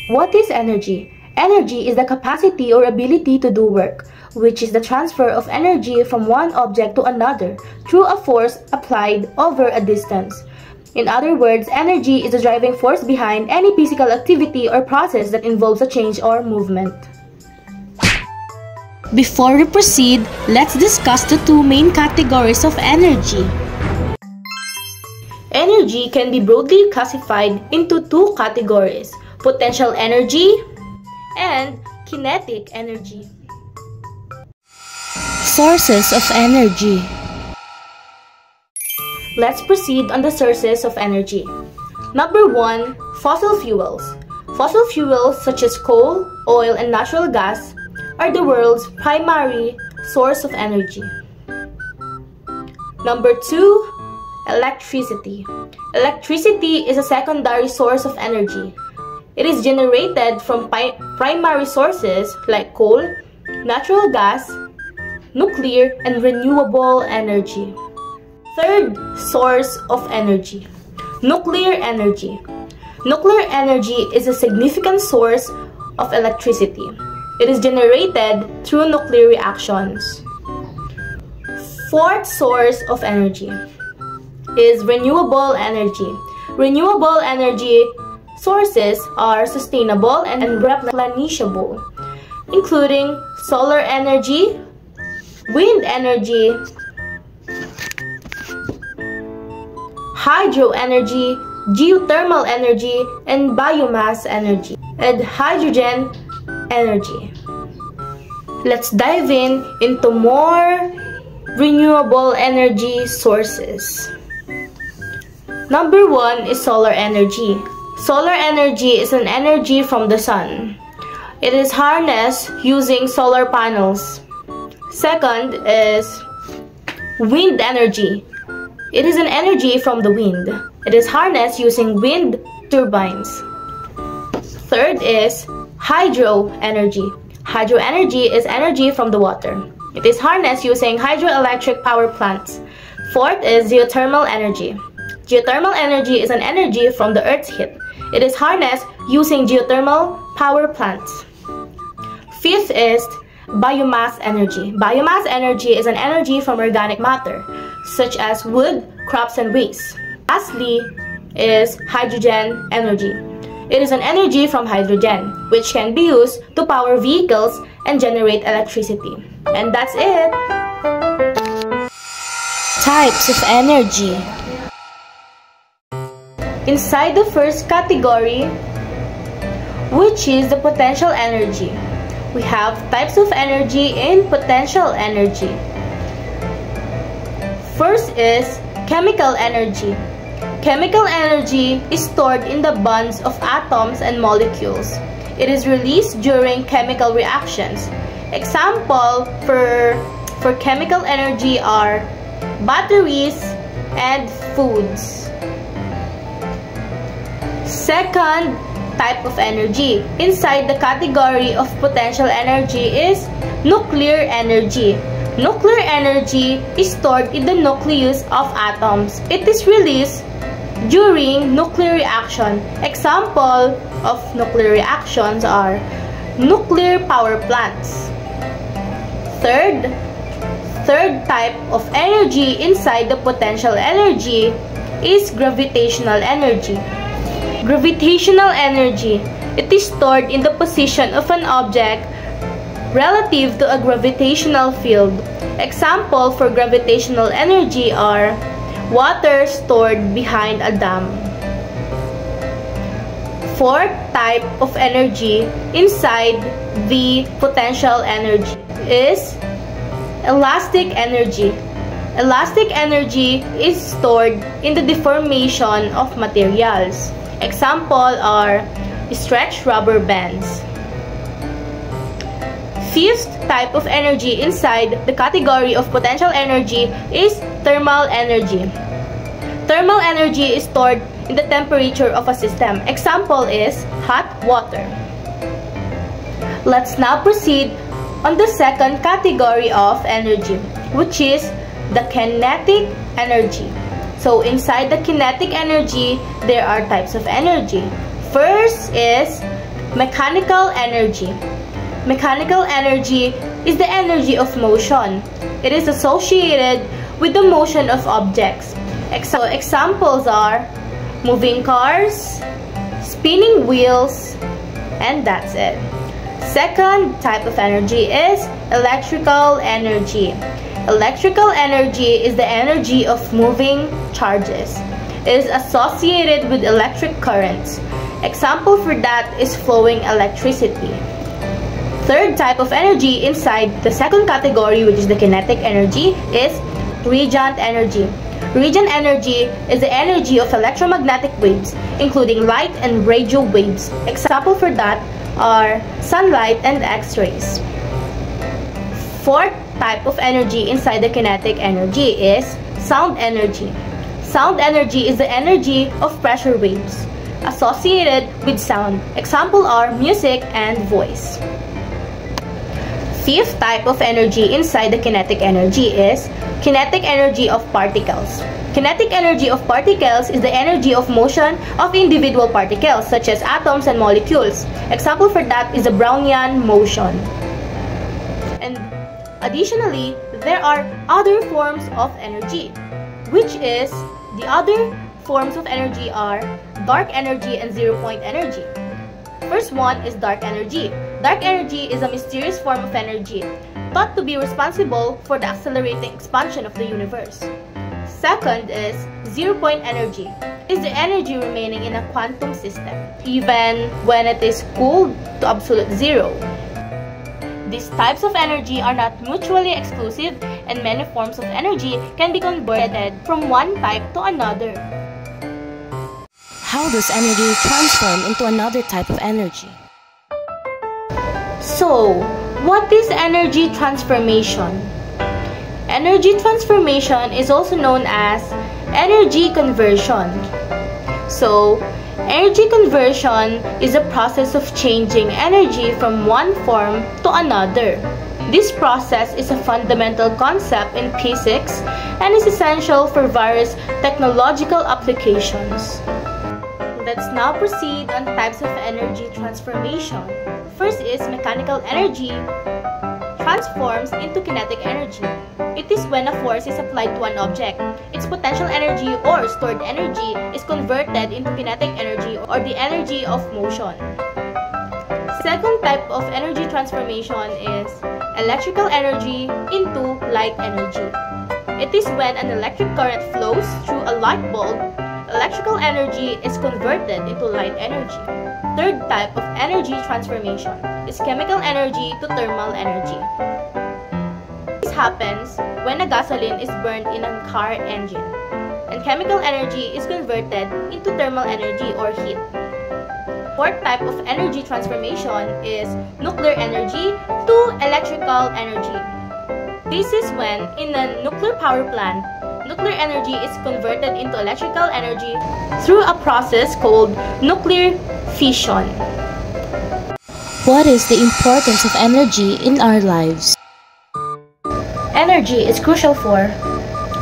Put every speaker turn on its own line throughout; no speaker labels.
What is energy? Energy is the capacity or ability to do work, which is the transfer of energy from one object to another through a force applied over a distance. In other words, energy is the driving force behind any physical activity or process that involves a change or movement. Before we proceed, let's discuss the two main categories of energy. Energy can be broadly classified into two categories: potential energy and kinetic energy. Sources of energy. Let's proceed on the sources of energy. Number 1, fossil fuels. Fossil fuels such as coal, oil, and natural gas are the world's primary source of energy. Number 2, electricity. Electricity is a secondary source of energy. It is generated from primary sources like coal, natural gas, nuclear, and renewable energy. Third source of energy, nuclear energy. Nuclear energy is a significant source of electricity. It is generated through nuclear reactions. Fourth source of energy is renewable energy. Renewable energy sources are sustainable and replenishable, including solar energy, wind energy, hydro energy, geothermal energy, and biomass energy, and hydrogen energy. Let's dive into more renewable energy sources. Number 1 is solar energy. Solar energy is an energy from the sun. It is harnessed using solar panels. Second is wind energy. It is an energy from the wind. It is harnessed using wind turbines. Third is hydro energy. Hydro energy is energy from the water. It is harnessed using hydroelectric power plants. Fourth is geothermal energy. Geothermal energy is an energy from the earth's heat. It is harnessed using geothermal power plants. Fifth is biomass energy. Biomass energy is an energy from organic matter, such as wood, crops, and waste. Lastly is hydrogen energy. It is an energy from hydrogen, which can be used to power vehicles and generate electricity. And that's it! Types of energy. Inside the first category, which is the potential energy, we have types of energy in potential energy. First is chemical energy. Chemical energy is stored in the bonds of atoms and molecules. It is released during chemical reactions. Example for chemical energy are batteries and foods. Second type of energy inside the category of potential energy is nuclear energy. Nuclear energy is stored in the nucleus of atoms. It is released during nuclear reaction. Example of nuclear reactions are nuclear power plants. Third type of energy inside the potential energy is gravitational energy. Gravitational energy, it is stored in the position of an object relative to a gravitational field. Example for gravitational energy are water stored behind a dam. Fourth type of energy inside the potential energy is elastic energy. Elastic energy is stored in the deformation of materials. Example are stretched rubber bands. Fifth type of energy inside the category of potential energy is thermal energy. Thermal energy is stored in the temperature of a system. Example is hot water. Let's now proceed on the second category of energy, which is the kinetic energy. So inside the kinetic energy, there are types of energy. First is Mechanical energy. Mechanical energy is the energy of motion. It is associated with the motion of objects. Examples are moving cars, spinning wheels, and that's it. Second type of energy is electrical energy. Electrical energy is the energy of moving charges. It is associated with electric currents. Example for that is flowing electricity. Third type of energy inside the second category, which is the kinetic energy, is radiant energy. Radiant energy is the energy of electromagnetic waves, including light and radio waves. Example for that are sunlight and X-rays. Fourth type of energy inside the kinetic energy is sound energy. Sound energy is the energy of pressure waves associated with sound. Example are music and voice. Fifth type of energy inside the kinetic energy is kinetic energy of particles. Kinetic energy of particles is the energy of motion of individual particles such as atoms and molecules. Example for that is the Brownian motion. And additionally, there are other forms of energy, which is the other forms of energy are dark energy and zero-point energy. First one is dark energy. Dark energy is a mysterious form of energy, thought to be responsible for the accelerating expansion of the universe. Second is zero-point energy. It is the energy remaining in a quantum system, even when it is cooled to absolute zero. These types of energy are not mutually exclusive, and many forms of energy can be converted from one type to another.
How does energy transform into another type of energy?
So, what is energy transformation? Energy transformation is also known as energy conversion. So, energy conversion is a process of changing energy from one form to another. This process is a fundamental concept in physics and is essential for various technological applications. Let's now proceed on types of energy transformation. First is mechanical energy transforms into kinetic energy. It is when a force is applied to an object. Its potential energy or stored energy is converted into kinetic energy or the energy of motion. Second type of energy transformation is electrical energy into light energy. It is when an electric current flows through a light bulb. Electrical energy is converted into light energy. Third type of energy transformation is chemical energy to thermal energy. This happens when a gasoline is burned in a car engine, and chemical energy is converted into thermal energy or heat. Fourth type of energy transformation is nuclear energy to electrical energy. This is when, in a nuclear power plant, nuclear energy is converted into electrical energy through a process called nuclear fission.
What is the importance of energy in our lives?
Energy is crucial for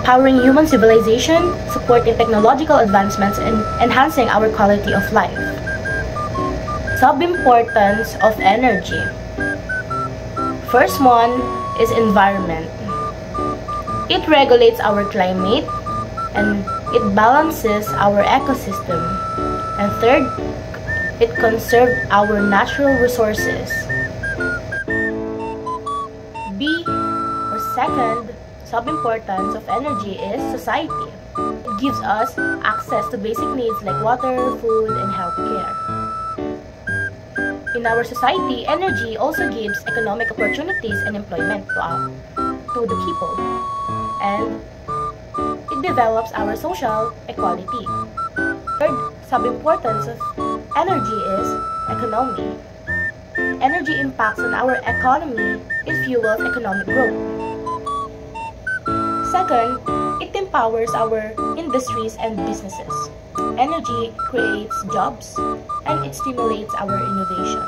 powering human civilization, supporting technological advancements, and enhancing our quality of life. Sub-importance of energy. First one is environment. It regulates our climate and it balances our ecosystem. And third, it conserves our natural resources. B, or second sub-importance of energy is society. It gives us access to basic needs like water, food, and healthcare. In our society, energy also gives economic opportunities and employment to the people. And it develops our social equality. Third sub-importance of energy is economy. Energy impacts on our economy. It fuels economic growth. Second, it empowers our industries and businesses. Energy creates jobs and it stimulates our innovation.